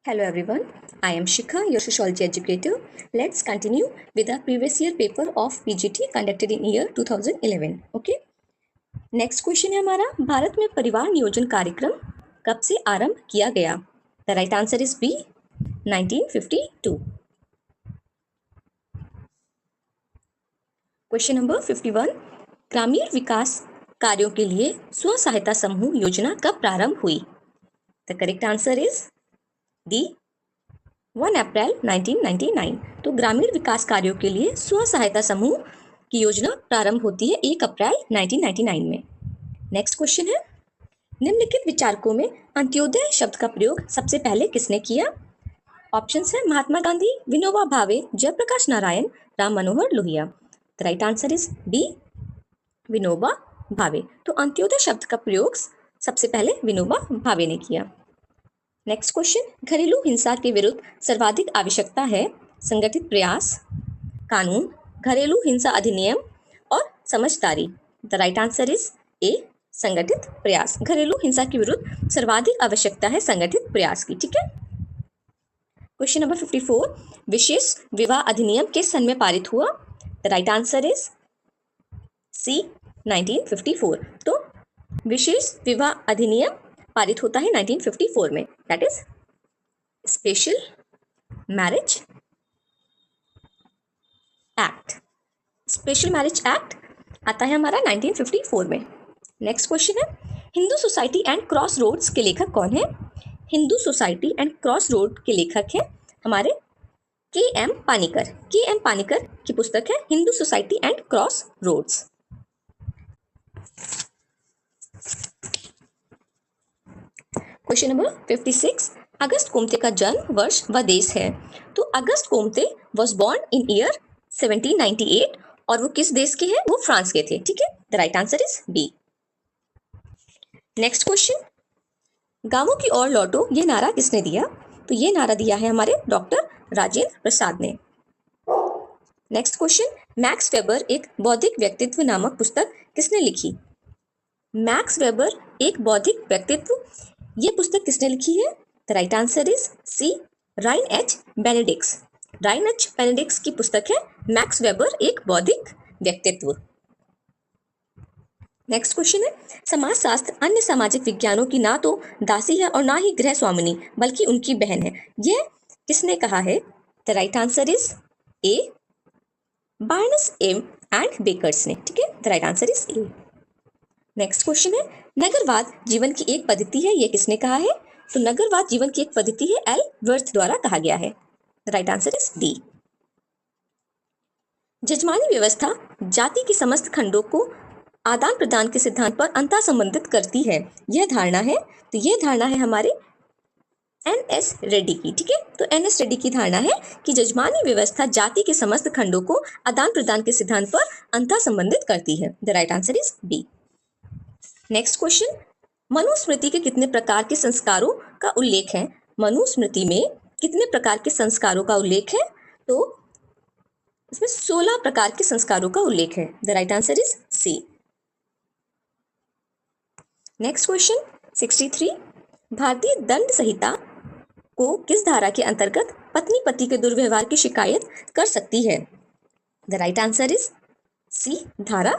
Hello everyone, I am Shikha, your sociology educator. Let's continue with the previous year paper of PGT conducted in year 2011. Okay. Next question है हमारा, भारत में परिवार नियोजन कार्यक्रम कब से आरंभ किया गया? The right answer is B, 1952. Question number 51. ग्रामीण विकास कार्यों के लिए स्व सहायता समूह योजना कब प्रारंभ हुई? The correct answer is D, 1 अप्रैल 1999। तो ग्रामीण विकास कार्यों के लिए स्व सहायता समूह की योजना प्रारंभ होती है 1 अप्रैल 1999 में। नेक्स्ट क्वेश्चन है, निम्नलिखित विचारकों में अंत्योदय शब्द का प्रयोग सबसे पहले किसने किया? ऑप्शंस है महात्मा Gandhi, Vinoba Bhave, Jayaprakash Narayan, Ram Manohar Lohia. The right answer is B, Vinoba Bhave. तो अंत्योदय शब्द का प्रयोग सबसे पहले विनोबा भावे ने किया। नेक्स्ट क्वेश्चन, घरेलू हिंसा के विरुद्ध सर्वाधिक आवश्यकता है संगठित प्रयास, कानून, घरेलू हिंसा अधिनियम और समझदारी। द राइट आंसर इज ए, संगठित प्रयास। घरेलू हिंसा के विरुद्ध सर्वाधिक आवश्यकता है संगठित प्रयास की। ठीक है। क्वेश्चन नंबर 54, विशेष विवाह अधिनियम किस सन में पारित हुआ? The right answer is C, 1954। तो विशेष विवाह अधिनियम पारित होता है 1954 में, that is special marriage act. Special marriage act आता है हमारा 1954 में। नेक्स्ट क्वेश्चन है, Hindu society and cross roads के लेखक कौन है? Hindu society and cross road के लेखक है हमारे के.एम. पानिकर। के.एम. पानिकर की पुस्तक है Hindu society and cross roads. Question number 56, Auguste Comte का जन्म वर्ष व देश है? तो Auguste Comte was born in year 1798 और वो किस देश के हैं? वो फ्रांस के थे। ठीक है। The right answer is B. Next question, गांवों की ओर लौटो ये नारा किसने दिया? तो ये नारा दिया है हमारे डॉक्टर राजेंद्र प्रसाद ने। नेक्स्ट क्वेश्चन, मैक्स वेबर एक बौद्धिक व्यक्तित्व नामक पुस्तक किसने लिखी? मैक्स वेबर एक बौद्धिक व्यक्तित्व, ये पुस्तक किसने लिखी है? The right answer is C, Reinhard Bendix. Reinhard Bendix की पुस्तक है मैक्स वेबर एक बौद्धिक व्यक्तित्व। नेक्स्ट क्वेश्चन है, समाजशास्त्र अन्य सामाजिक विज्ञानों की ना तो दासी है और ना ही गृह स्वामिनी बल्कि उनकी बहन है, यह किसने कहा है? The right answer is A, Barnes एम एंड बेकर्स ने। ठीक है। The right answer is A. Next question है, नगरवाद जीवन की एक पद्धति है, यह किसने कहा है? तो नगरवाद जीवन की एक पद्धति है, एल वर्थ द्वारा कहा गया है। Right answer is D. जजमानी व्यवस्था जाति के समस्त खंडों को आदान प्रदान के सिद्धांत पर अंतः संबंधित करती है, यह धारणा है। तो यह धारणा है हमारे एन.एस. रेड्डी की। ठीक है। तो एन.एस. रेड्डी की धारणा है कि जजमानी व्यवस्था जाति के समस्त खंडों को आदान प्रदान के सिद्धांत पर अंतः संबंधित करती है। The right answer is B. Next question, Manusmriti के कितने प्रकार के संस्कारों का उल्लेख है? मनुस्मृति में कितने प्रकार के संस्कारों का उल्लेख है? तो इसमें 16 प्रकार के संस्कारों का उल्लेख है। The right answer is C. Next question 63, भारतीय दंड संहिता को किस धारा के अंतर्गत पत्नी पति के दुर्व्यवहार की शिकायत कर सकती है? The right answer is C, धारा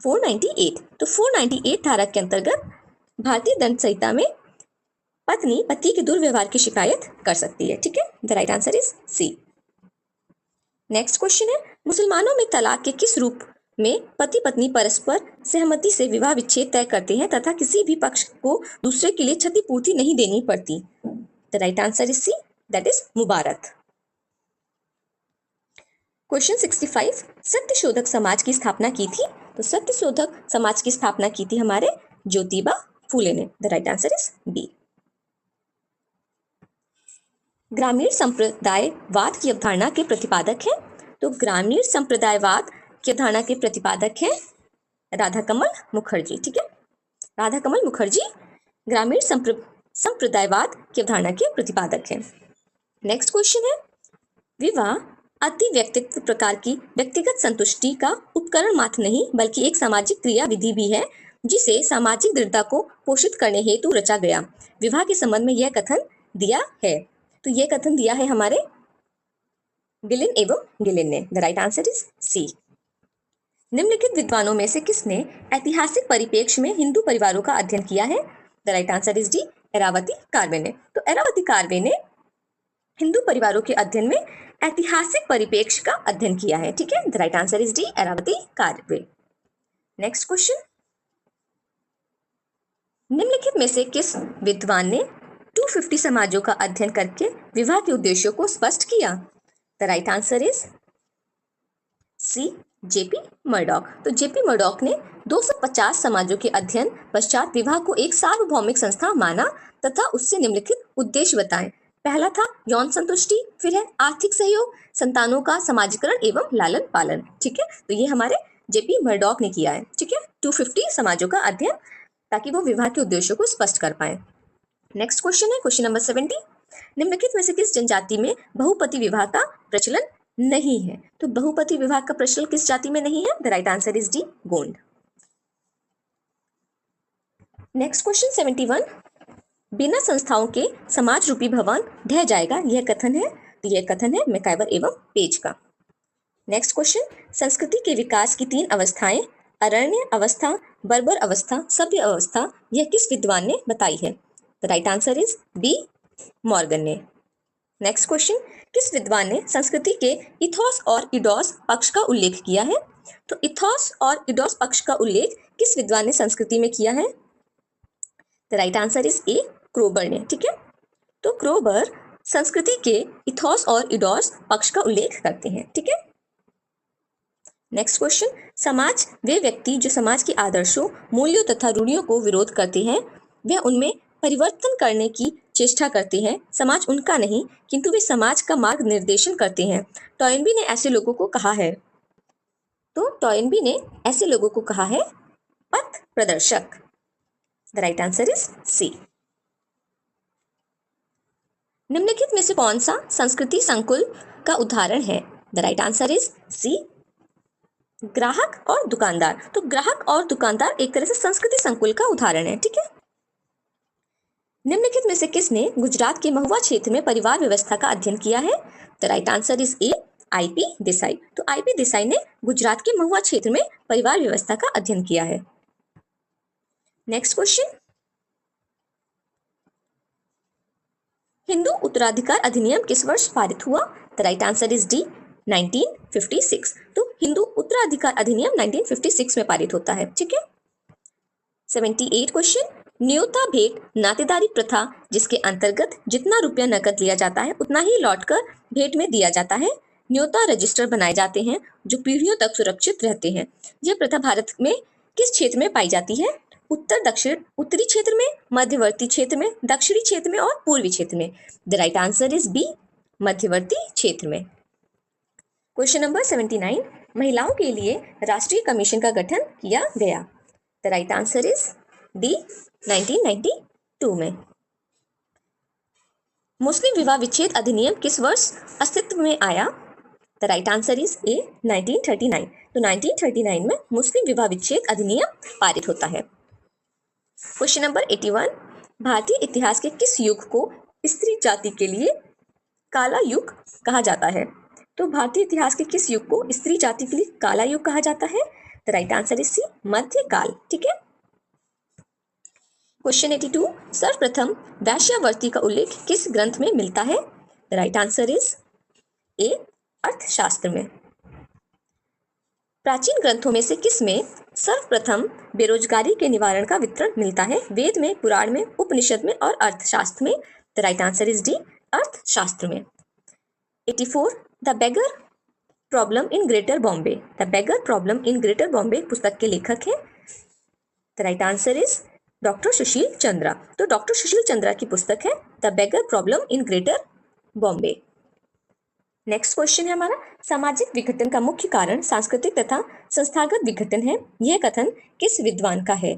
498। तो 498 धारा के अंतर्गत भारतीय दंड संहिता में पत्नी पति के दुर्व्यवहार की शिकायत कर सकती है। ठीक है। The right answer is C. Next question है, मुसलमानों में तलाक के किस रूप में पति पत्नी परस्पर सहमति से विवाह विच्छेद तय करते हैं तथा किसी भी पक्ष को दूसरे के लिए क्षतिपूर्ति नहीं देनी पड़ती? The right answer is C, that is मुबारक। क्वेश्चन 65, सत्यशोधक समाज की स्थापना की थी? तो सत्यशोधक समाज की स्थापना की थी हमारे ज्योतिबा फूले ने। The right answer is B. ग्रामीण संप्रदायवाद की अवधारणा के प्रतिपादक है? तो ग्रामीण संप्रदायवाद की अवधारणा के प्रतिपादक है राधाकमल मुखर्जी। ठीक है। राधाकमल मुखर्जी ग्रामीण संप्रदायवाद की अवधारणा के प्रतिपादक है। नेक्स्ट क्वेश्चन है, विवाह अति व्यक्तित्व प्रकार की व्यक्तिगत संतुष्टि का उपकरण मात्र नहीं बल्कि एक सामाजिक क्रिया विधि भी है जिसे सामाजिक दृढ़ता को पोषित करने हेतु रचा गया। विवाह के संबंध में यह कथन दिया है। तो ये कथन दिया है हमारे गिलिन एवं गिलिन ने। The right answer is C. निम्नलिखित विद्वानों में से किसने ऐतिहासिक परिप्रेक्ष्य में हिंदू परिवारों का अध्ययन किया है? The right answer is D, Irawati Karve ने। तो एरावती कार्वे ने हिंदू परिवारों के अध्ययन में ऐतिहासिक परिप्रेक्ष्य का अध्ययन किया है। ठीक है, the right answer is D, Irawati Karve. Next question, निम्नलिखित में से किस विद्वान ने 250 समाजों का अध्ययन करके विवाह के उद्देश्यों को स्पष्ट किया? The right answer is C, JP Murdock. तो जेपी मर्डॉक ने 250 समाजों के अध्ययन पश्चात विवाह को एक सार्वभौमिक संस्था माना तथा उससे निम्नलिखित उद्देश्य बताएं। पहला था यौन संतुष्टि, फिर है आर्थिक सहयोग, संतानों का समाजीकरण एवं लालन पालन। ठीक है, तो ये हमारे जेपी मर्डॉक ने किया है। ठीक है, 250 समाजों का अध्ययन ताकि वो विवाह के उद्देश्यों को स्पष्ट कर पाए। नेक्स्ट क्वेश्चन है क्वेश्चन नंबर 70, निम्नलिखित में से किस जनजाति में बहुपति विवाह का प्रचलन नहीं है? तो बहुपति विवाह का प्रचलन किस जाति में नहीं है? The right answer is D, Gond. Next question 71, बिना संस्थाओं के समाज रूपी भवन ढह जाएगा, यह कथन है? तो यह कथन है मैकाइवर एवं पेज का। नेक्स्ट क्वेश्चन, संस्कृति के विकास की 3 अवस्थाएं, अरण्य अवस्था, बर्बर अवस्था, सभ्य अवस्था, यह किस विद्वान ने बताई है? The right answer is B, Morgan ने। नेक्स्ट क्वेश्चन, किस विद्वान ने संस्कृति के इथोस और इडोस पक्ष का उल्लेख किया है? तो इथोस और इडोस पक्ष का उल्लेख किस विद्वान ने संस्कृति में किया है? द राइट आंसर इज ए, क्रोबर ने। ठीक है, तो क्रोबर संस्कृति के इथोस और इडोस पक्ष का उल्लेख करते हैं। ठीक है। नेक्स्ट क्वेश्चन, समाज वे व्यक्ति जो समाज के आदर्शों, मूल्यों तथा रूढ़ियों को विरोध करते हैं, वह उनमें परिवर्तन करने की चेष्टा करते हैं। समाज उनका नहीं किंतु वे समाज का मार्ग निर्देशन करते हैं। टॉयनबी ने ऐसे लोगों को कहा है, तो टॉयनबी ने ऐसे लोगों को कहा है पथ प्रदर्शक। The right answer is C. निम्नलिखित में से कौन सा संस्कृति संकुल का उदाहरण है? The right answer is C, ग्राहक और दुकानदार। तो ग्राहक और दुकानदार एक तरह से संस्कृति संकुल का उदाहरण है। ठीक है। निम्नलिखित में से किसने गुजरात के महुआ क्षेत्र में परिवार व्यवस्था का अध्ययन किया है? The right answer is A, IP Desai. तो आईपी देसाई ने गुजरात के महुआ क्षेत्र में परिवार व्यवस्था का अध्ययन किया है। नेक्स्ट क्वेश्चन, हिंदू उत्तराधिकार अधिनियम किस वर्ष पारित हुआ? The right answer is D, 1956। तो हिंदू उत्तराधिकार अधिनियम 1956 में पारित होता है। ठीक है। 78 क्वेश्चन, न्योता भेंट नातेदारी प्रथा जिसके अंतर्गत जितना रुपया नकद लिया जाता है उतना ही लौटकर भेंट में दिया जाता है। न्योता रजिस्टर बनाए जाते हैं जो पीढ़ियों तक सुरक्षित रहते हैं। यह प्रथा भारत में किस क्षेत्र में पाई जाती है? उत्तर दक्षिण, उत्तरी क्षेत्र में, मध्यवर्ती क्षेत्र में, दक्षिणी क्षेत्र में और पूर्वी क्षेत्र में। The right answer is B, मध्यवर्ती क्षेत्र में। क्वेश्चन नंबर 79, महिलाओं के लिए राष्ट्रीय कमीशन का गठन किया गया। The right answer is D, 1992 में। मुस्लिम विवाह विच्छेद अधिनियम किस वर्ष अस्तित्व में आया? द राइट आंसर इज ए, 1939। तो 1939 में मुस्लिम विवाह विच्छेद अधिनियम पारित होता है। क्वेश्चन नंबर 81, भारतीय इतिहास के किस युग को स्त्री जाति के लिए काला युग कहा जाता है? तो भारतीय इतिहास के किस युग को स्त्री जाति के लिए काला युग कहा जाता है? The right answer is C, मध्यकाल। ठीक है। क्वेश्चन 82, सर्वप्रथम वैश्यावर्ती का उल्लेख किस ग्रंथ में मिलता है? द राइट आंसर इज ए, अर्थशास्त्र में। प्राचीन ग्रंथों में से किस में सर्वप्रथम बेरोजगारी के निवारण का विवरण मिलता है? वेद में, पुराण में, उपनिषद में और अर्थशास्त्र में। The right answer is D, अर्थशास्त्र में। 84, the beggar problem in greater Bombay. The beggar problem in greater Bombay पुस्तक के लेखक हैं? The right answer is doctor Sushil Chandra. तो डॉक्टर सुशील चंद्रा की पुस्तक है the beggar problem in greater Bombay. Next question है हमारा, सामाजिक विघटन का मुख्य कारण सांस्कृतिक तथा संस्थागत विघटन है, यह कथन किस विद्वान का है?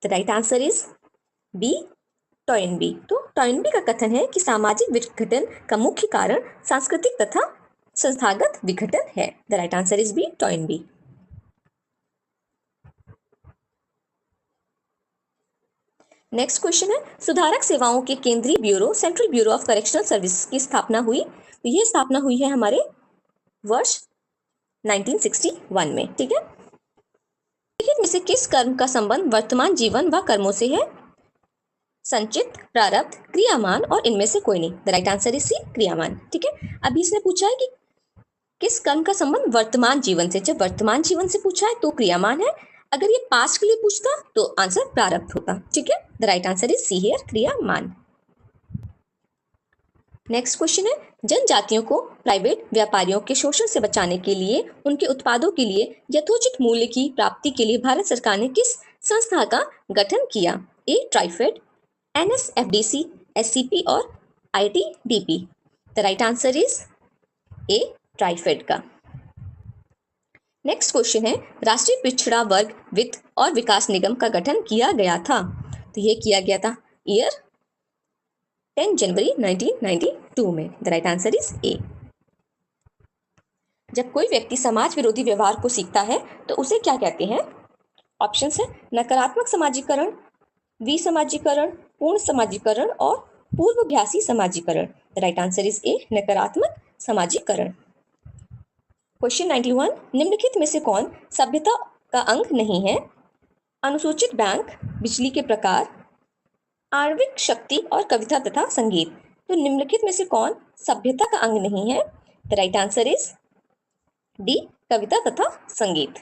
The right answer is B, Toynbee. तो टॉयनबी का कथन है कि सामाजिक विघटन का मुख्य कारण सांस्कृतिक तथा संस्थागत विघटन है। The right answer is B, Toynbee. Next question है, सुधारक सेवाओं के केंद्रीय bureau central bureau of correctional service की स्थापना हुई। तो ये स्थापना हुई है हमारे वर्ष 1961 में। ठीक है, निम्नलिखित में से किस कर्म का संबंध वर्तमान जीवन व कर्मों से है? संचित, प्रारब्ध, क्रियामान और इनमें से कोई नहीं। The right answer is C, क्रियामान। ठीक है, अभी इसने पूछा है कि किस कर्म का संबंध वर्तमान जीवन से। जब वर्तमान जीवन से पूछा है तो क्रियामान है, अगर ये पास्ट के लिए पूछता तो आंसर प्रारब्ध होता। ठीक है, the right answer is C here, क्रियामान। नेक्स्ट क्वेश्चन है, जनजातियों को प्राइवेट व्यापारियों के शोषण से बचाने के लिए उनके उत्पादों के लिए यथोचित मूल्य की प्राप्ति के लिए भारत सरकार ने किस संस्था का गठन किया? ए ट्राइफेड, NSFDC, SCP और ITDP। The right answer is A TRIFED का। नेक्स्ट क्वेश्चन है, राष्ट्रीय पिछड़ा वर्ग वित्त और विकास निगम का गठन किया गया था। तो ये किया गया था ईयर 10 जनवरी 1992 में। द राइट आंसर इज ए। जब कोई व्यक्ति समाज विरोधी व्यवहार को सीखता है तो उसे क्या कहते हैं? ऑप्शंस है नकारात्मक समाजीकरण, विसमाजीकरण, पूर्ण समाजीकरण और पूर्वाभ्यासी समाजीकरण। द राइट आंसर इज ए, नकारात्मक समाजीकरण। क्वेश्चन 91, निम्नलिखित में से कौन सभ्यता का अंग नहीं है? अनुसूचित बैंक, बिजली के प्रकार, आणविक शक्ति और कविता तथा संगीत। तो निम्नलिखित में से कौन सभ्यता का अंग नहीं है? The right answer is D, कविता तथा संगीत।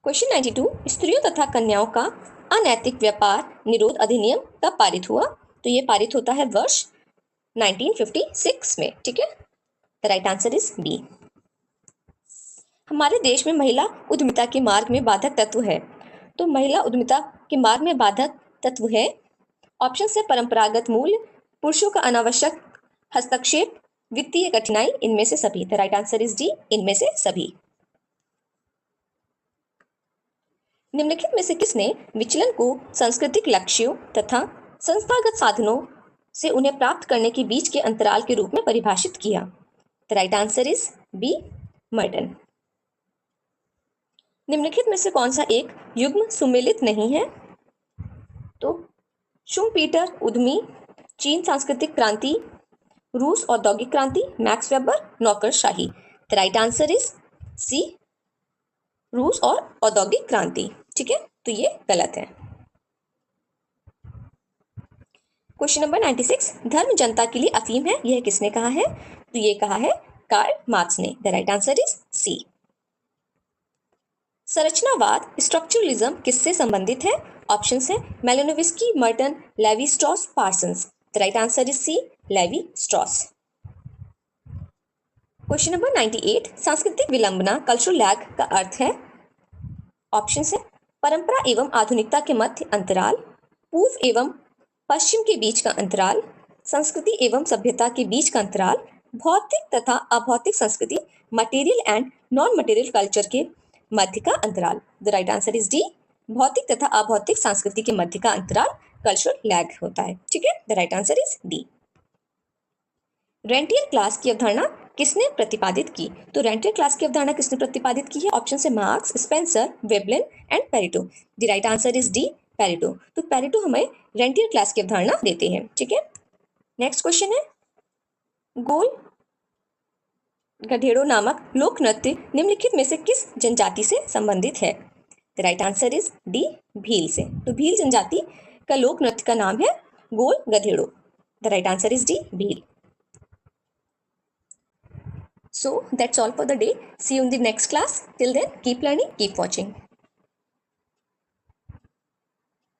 क्वेश्चन 92, स्त्रियों तथा कन्याओं का अनैतिक व्यापार निरोध अधिनियम कब पारित हुआ? तो ये पारित होता है वर्ष 1956 में। ठीक है, the right answer is B. हमारे देश में महिला उद्यमिता के मार्ग में बाधक तत्व है। तो महिला उद्यमिता के मार्ग में बाधक तत्व है, ऑप्शन से परंपरागत मूल्य, पुरुषों का अनावश्यक हस्तक्षेप, वित्तीय कठिनाई, इनमें से सभी। The right answer is D, इनमें से सभी। निम्नलिखित में से किसने विचलन को सांस्कृतिक लक्ष्यों तथा संस्थागत साधनों से उन्हें प्राप्त करने के बीच के अंतराल के रूप में परिभाषित किया? The right answer is B, Merton. निम्नलिखित में से कौन सा एक युग्म सुमेलित नहीं है? तो शुम्पीटर उद्यमी, चीन सांस्कृतिक क्रांति, रूस औद्योगिक क्रांति, मैक्स वेबर नौकरशाही। The right answer is C, रूस और औद्योगिक क्रांति। ठीक है, तो ये गलत है। क्वेश्चन नंबर 96, धर्म जनता के लिए अफीम है, यह किसने कहा है? तो ये कहा है कार्ल मार्क्स ने। The right answer is C. संरचनावाद स्ट्रक्चरलिज्म किससे संबंधित है? ऑप्शंस है Malinowski, Merton, Levi Strauss, Parsons. The right answer is C, Levi Strauss. Question number 98, सांस्कृतिक विलंबना कल्चरल लैग का अर्थ है? ऑप्शंस है परंपरा एवं आधुनिकता के मध्य अंतराल, पूर्व एवं पश्चिम के बीच का अंतराल, संस्कृति एवं सभ्यता के बीच का अंतराल, भौतिक तथा अभौतिक संस्कृति, material and non material culture के मध्य का अंतराल। The right answer is D, भौतिक तथा अभौतिक संस्कृति के मध्य का अंतराल कल्चरल लैग होता है। ठीक है, the right answer is D. Rentier class की अवधारणा किसने प्रतिपादित की? तो रेंटियर क्लास की अवधारणा किसने प्रतिपादित की है? ऑप्शन से marks, Spencer, Veblen and Pareto. The right answer is D, Pareto. तो पेरेटो हमें रेंटियर क्लास की अवधारणा देते हैं। ठीक है, नेक्स्ट क्वेश्चन है, गोल गधेड़ो नामक लोक नृत्य निम्नलिखित में से किस जनजाति से संबंधित है? The right answer is D, Bhil से। तो भील जनजाति का लोक नृत्य का नाम है Gol Gadhedo. The right answer is D, Bhil. So that's all for the day. See you in the next class. Till then, keep learning, keep watching.